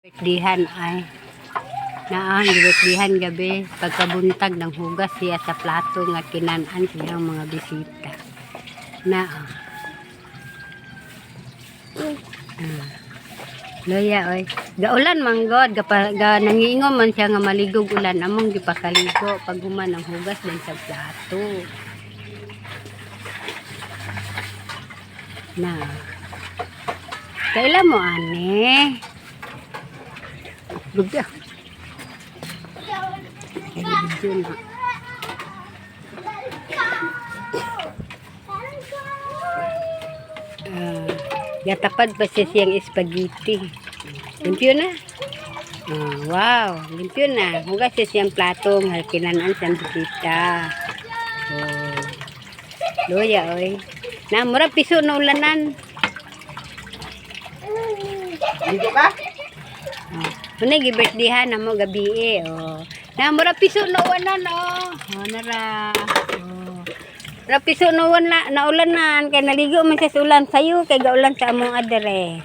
Birthdihan ay naang birthdihan gabi pagkabuntag ng hugas siya sa plato nga kinanan siyang mga bisita na loya oy gaulan manggod ga nangingon man siya nga maligog ulan among gipakaligo pag human ang hugas din sa plato na kailan mo ane Gugda. Ayun na. Gatapad pa siya siyang spaghetti. Limpyo na. Wow. Limpyo na. Hugas siya siyang platong. Kinanan siyang bisita. Loya, oy. Na, mura piso na ulanan. Dito ka? Muna gi-birthdayhan na mo gabi na mura piso na uwanan nara mura piso na uwan na ulanan kay naligo man sa ulan sayo kay gaulan sa among adere